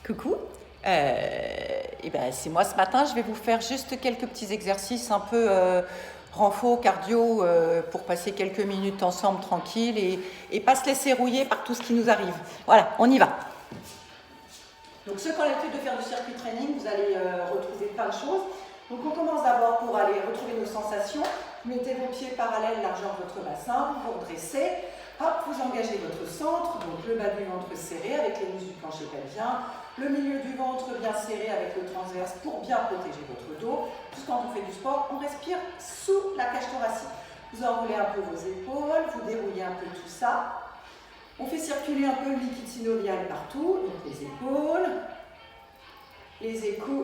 Coucou, c'est moi ce matin. Je vais vous faire juste quelques petits exercices un peu renfo, cardio, pour passer quelques minutes ensemble tranquille et pas se laisser rouiller par tout ce qui nous arrive. Voilà, on y va. Donc ceux qui ont l'habitude de faire du circuit training, vous allez retrouver plein de choses. Donc on commence d'abord pour aller retrouver nos sensations. Mettez vos pieds parallèles, largeur de votre bassin, vous vous redressez. Hop, vous engagez votre centre, donc le bas du ventre serré avec les muscles du plancher pelvien, le milieu du ventre bien serré avec le transverse pour bien protéger votre dos. Parce que quand on fait du sport, on respire sous la cage thoracique. Vous enroulez un peu vos épaules, vous déroulez un peu tout ça. On fait circuler un peu le liquide synovial partout, donc les épaules,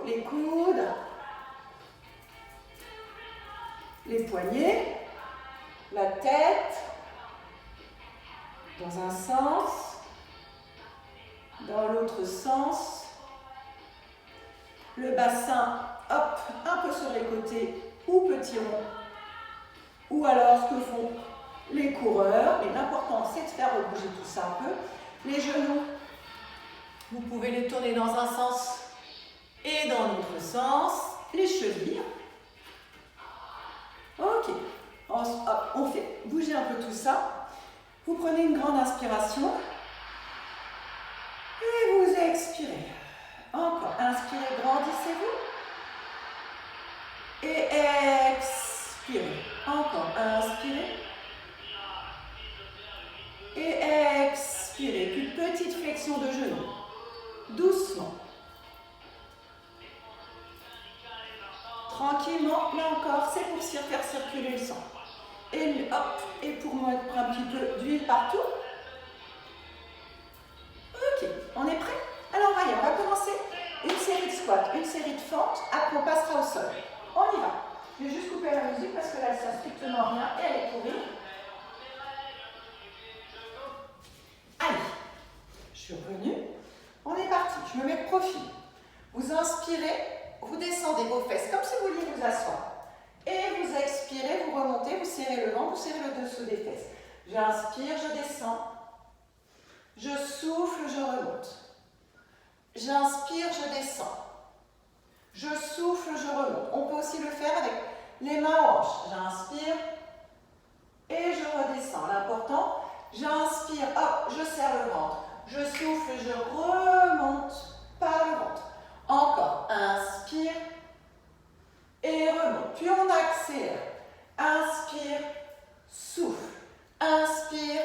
les coudes, les poignets, la tête, dans un sens, dans l'autre sens, le bassin, hop, un peu sur les côtés ou petit rond, ou alors ce que font les coureurs, et l'important c'est de faire bouger tout ça un peu. Les genoux, vous pouvez les tourner dans un sens et dans l'autre sens, les chevilles. Ok, on fait bouger un peu tout ça. Vous prenez une grande inspiration et vous expirez. Encore, inspirez, grandissez-vous. Et expirez. Encore, inspirez. Et expirez. Puis petite flexion de genou. Doucement. Tranquillement, là encore, c'est pour faire circuler le sang. Et hop, et pour mettre un petit peu d'huile partout. Ok, on est prêt? Alors voyez, on va commencer une série de squats, une série de fentes, après on passera au sol. On y va. Je vais juste couper la musique parce que là, elle ne sert strictement rien et elle est pourrie. Allez, je suis revenue. On est parti, je me mets de profil. Vous inspirez, vous descendez vos fesses comme si vous vouliez vous asseoir. Et vous expirez, vous remontez, vous serrez le ventre, vous serrez le dessous des fesses. J'inspire, je descends. Je souffle, je remonte. J'inspire, je descends. Je souffle, je remonte. On peut aussi le faire avec les mains aux hanches. J'inspire et je redescends. L'important, j'inspire, hop, je serre le ventre. Je souffle, je remonte par le ventre. Encore, inspire. Et remonte. Puis on accélère. Inspire, souffle. Inspire,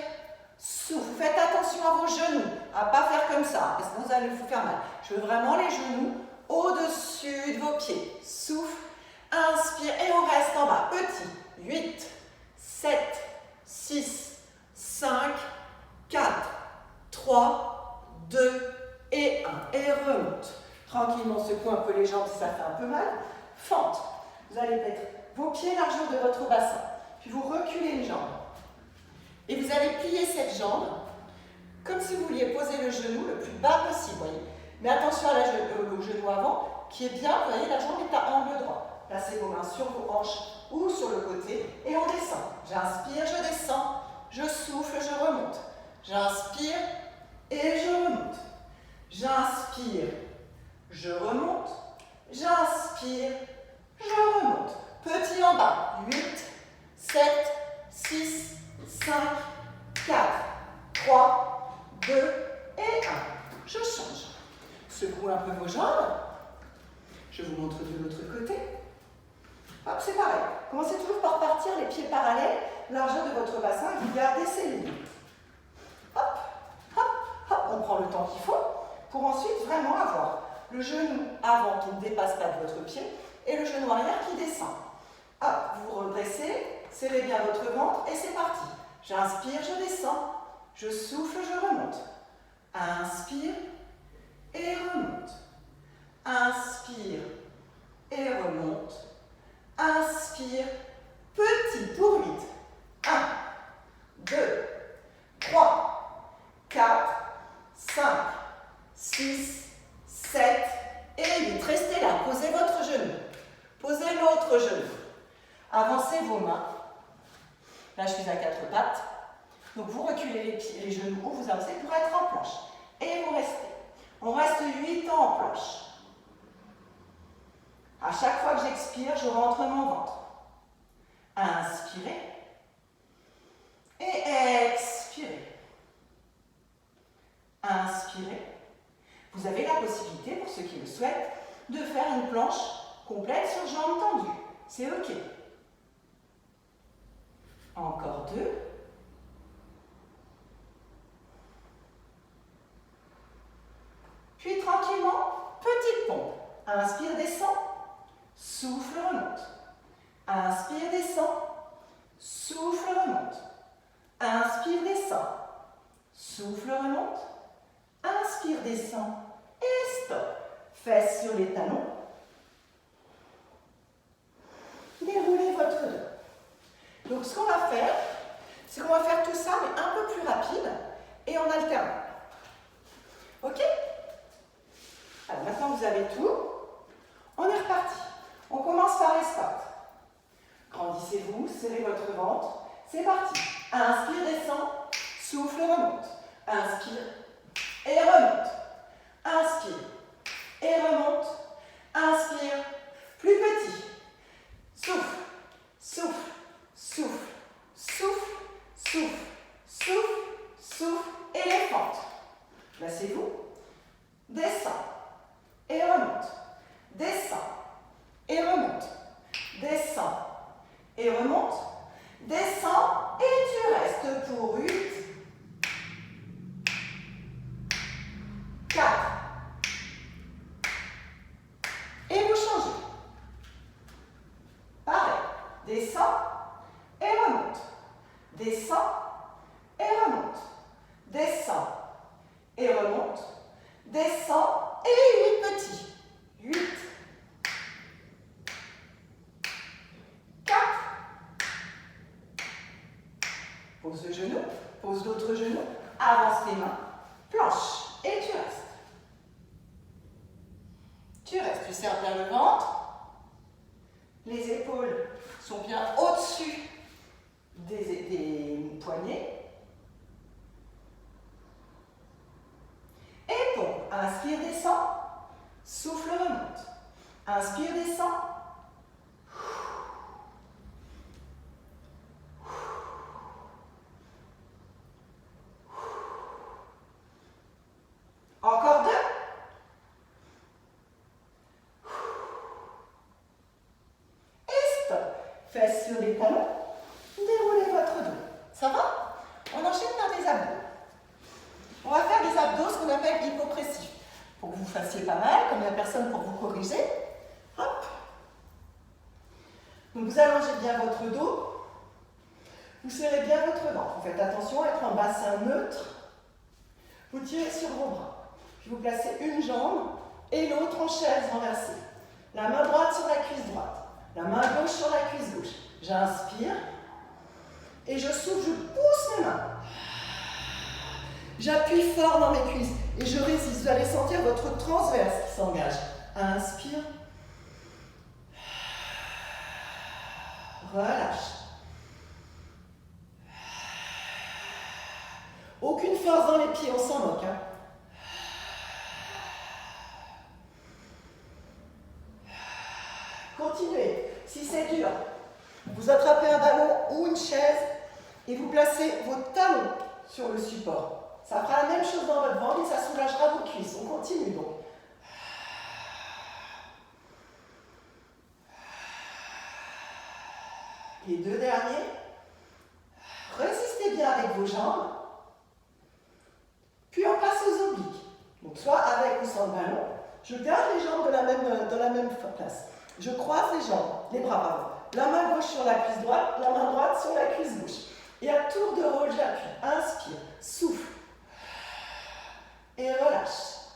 souffle. Faites attention à vos genoux, à ne pas faire comme ça, parce que vous allez vous faire mal. Je veux vraiment les genoux au-dessus de vos pieds. Souffle, inspire et on reste en bas. Petit. 8, 7, 6, 5, 4, 3, 2 et 1. Et remonte. Tranquillement, secouez un peu les jambes si ça fait un peu mal. Fente. Vous allez mettre vos pieds largeur de votre bassin. Puis vous reculez une jambe. Et vous allez plier cette jambe comme si vous vouliez poser le genou le plus bas possible. Voyez. Mais attention au genou avant qui est bien. Vous voyez, la jambe est à angle droit. Placez vos mains sur vos hanches ou sur le côté et on descend. J'inspire, je descends. Je souffle, je remonte. J'inspire et je remonte. J'inspire, je remonte. J'inspire, je remonte. Petit en bas. 8, 7, 6, 5, 4, 3, 2 et 1. Je change. Secouez un peu vos jambes. Je vous montre de l'autre côté. Hop, c'est pareil. Commencez toujours par partir les pieds parallèles, largeur de votre bassin et vous gardez ces lignes. Hop, hop, hop. On prend le temps qu'il faut pour ensuite vraiment avoir le genou avant qui ne dépasse pas de votre pied et le genou arrière qui descend. Hop, vous redressez, serrez bien votre ventre et c'est parti. J'inspire, je descends. Je souffle, je remonte. Inspire et remonte. Inspire et remonte. Inspire, petit pour 8. 1, 2, 3, 4, 5, 6, 7 et 8. Restez là, posez votre genou. Posez l'autre genou. Avancez vos mains. Là, je suis à 4 pattes. Donc, vous reculez les genoux ou vous avancez pour être en planche. Et vous restez. On reste 8 planche. À chaque fois que j'expire, je rentre mon ventre. Inspirez. Et expirez. Inspirez. Vous avez la possibilité, pour ceux qui le souhaitent, de faire une planche complète sur jambes tendues. C'est OK. Encore 2. Puis tranquillement, petite pompe. Inspire, descend. Souffle, remonte. Inspire, descend. Souffle, remonte. Inspire, descend. Souffle, remonte. Inspire, descend. Et stop. Fesses sur les talons. Déroulez votre dos. Donc ce qu'on va faire, c'est qu'on va faire tout ça, mais un peu plus rapide et en alternant. OK? Alors maintenant vous avez tout. On est reparti. On commence par les squats. Grandissez-vous, serrez votre ventre. C'est parti. Inspire, descend. Souffle, remonte. Inspire et remonte. Inspire et remonte. Inspire. Plus petit. Souffle, souffle, souffle, souffle, souffle, souffle, souffle. Éléphante. Placez-vous. Descend et remonte. Descend et remonte. Descend et remonte. Descend et tu restes pour 8, 4. Et vous changez. Pareil. Descend et remonte. Descend et remonte. Descend et remonte. Descend et 8 petits. 8. 4. Pose le genou. Pose l'autre genou. Avance les mains. Planche. Et tu restes. Tu restes. Tu serres bien le ventre. Les épaules sont bien au-dessus des poignets. Et pompe. Inspire, descend. Souffle, remonte. Inspire, descend. Encore 2. Et stop. Fesses sur les talons. Déroulez votre dos. Ça va? On enchaîne par des abdos. On va faire des abdos, ce qu'on appelle hypopressifs. Pour que vous fassiez pas mal, comme il n'y a personne pour vous corriger. Hop. Donc vous allongez bien votre dos. Vous serrez bien votre ventre. Vous faites attention à être en bassin neutre. Vous tirez sur vos bras. Puis vous placez une jambe et l'autre en chaise renversée. La main droite sur la cuisse droite. La main gauche sur la cuisse gauche. J'inspire. Et je souffle, je pousse mes mains. J'appuie fort dans mes cuisses et je résiste. Vous allez sentir votre transverse qui s'engage. Inspire. Relâche. Aucune force dans les pieds, on s'en moque. Hein. Continuez. Si c'est dur, vous attrapez un ballon ou une chaise et vous placez vos talons sur le support. Ça fera la même chose dans votre ventre et ça soulagera vos cuisses. On continue donc. Les 2 derniers. Résistez bien avec vos jambes. Puis on passe aux obliques. Donc soit avec ou sans le ballon. Je garde les jambes dans la même place. Je croise les jambes, les bras, pardon. La main gauche sur la cuisse droite, la main droite sur la cuisse gauche. Et à tour de rôle, j'appuie. Inspire, souffle. Et relâche.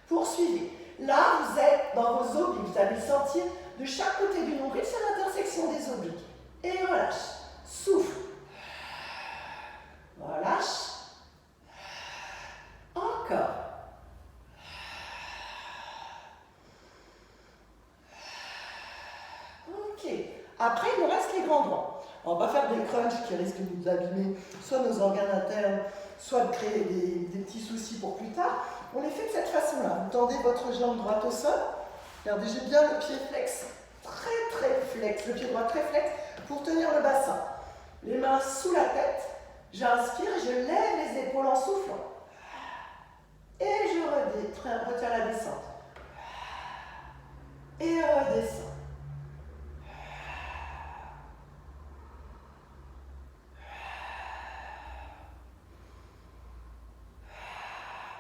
Poursuivez. Là, vous êtes dans vos obliques. Vous allez sentir de chaque côté du nombril, c'est l'intersection des obliques. Et relâche. Souffle. Relâche. Encore. Ok. Après, il nous reste les grands droits. On va pas faire des crunchs qui risquent de nous abîmer soit nos organes internes, soit de créer des petits soucis pour plus tard. On les fait de cette façon-là. Vous tendez votre jambe droite au sol. Regardez, j'ai bien le pied flex. Très très flex. Le pied droit très flex pour tenir le bassin. Les mains sous la tête. J'inspire et je lève les épaules en soufflant. Et je retiens la descente. Et redescends.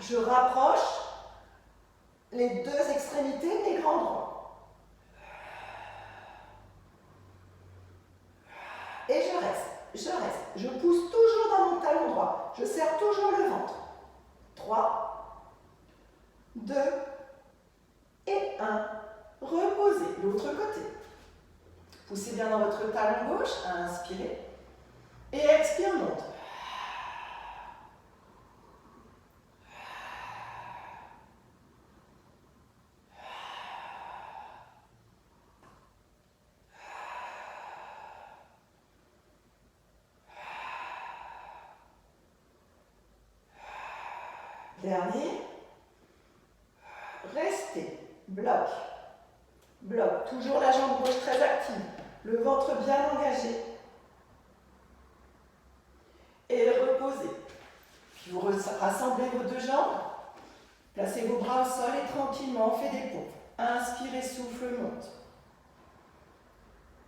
Je rapproche les deux extrémités des grands droits. Et je reste. Je pousse toujours dans mon talon droit. Je serre toujours le ventre. 3, 2 et 1. Reposez. L'autre côté. Poussez bien dans votre talon gauche. Inspirez. Et expire, monte. Dernier. Restez. Bloc. Bloc. Toujours la jambe gauche très active. Le ventre bien engagé. Et reposez. Puis vous rassemblez vos deux jambes. Placez vos bras au sol et tranquillement, on fait des pompes. Inspirez, souffle, monte.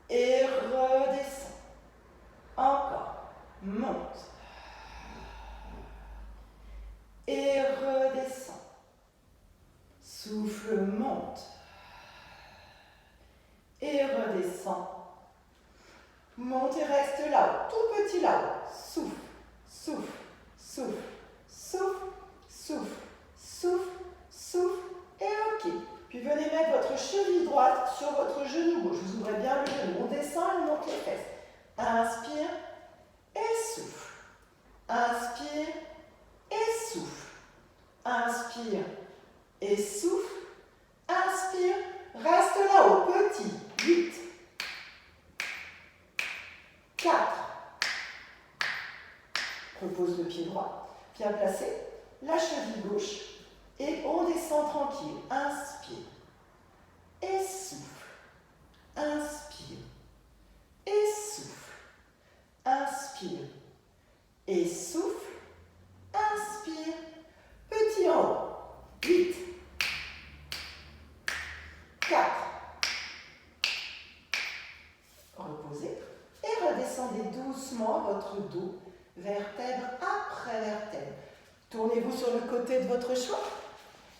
Et redescend. Encore. Monte. Et redescend. Souffle, monte. Et redescend. Monte et reste là-haut. Tout petit là-haut. Souffle, souffle, souffle, souffle, souffle, souffle, souffle. Et ok. Puis venez mettre votre cheville droite sur votre genou gauche. Vous ouvrez bien le genou. On descend et on monte les fesses. Inspire et souffle. Inspire et souffle. Inspire et souffle. Inspire. Reste là-haut. Petit. 8. 4. Repose le pied droit. Bien placé. La cheville gauche. Et on descend tranquille. Inspire. Et souffle. Inspire. Et souffle. Inspire. Et souffle. Inspire. Petit en haut. 8. 4. Reposez. Et redescendez doucement votre dos, vertèbre après vertèbre. Tournez-vous sur le côté de votre choix.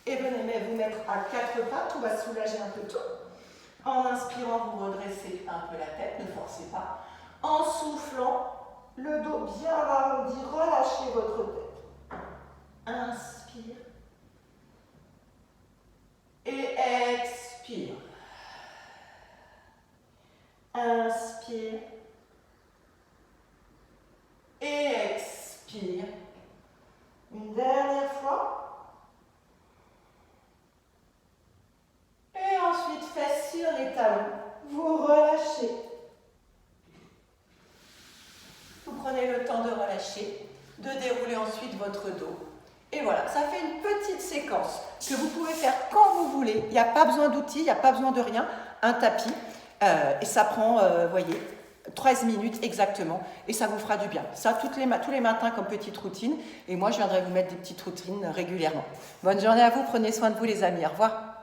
Et venez vous mettre à 4 pattes. On va soulager un peu tout. En inspirant, vous redressez un peu la tête. Ne forcez pas. En soufflant, le dos bien arrondi. Relâchez votre tête. Inspire. Et expire. Inspire. Et expire. Une dernière fois. Et ensuite, fesses sur les talons. Vous relâchez. Vous prenez le temps de relâcher, de dérouler ensuite votre dos. Et voilà, ça fait une petite séquence que vous pouvez faire quand vous voulez. Il n'y a pas besoin d'outils, il n'y a pas besoin de rien. Un tapis. Et ça prend, voyez, 13 minutes exactement. Et ça vous fera du bien. Ça, tous les matins comme petite routine. Et moi, je viendrai vous mettre des petites routines régulièrement. Bonne journée à vous. Prenez soin de vous, les amis. Au revoir.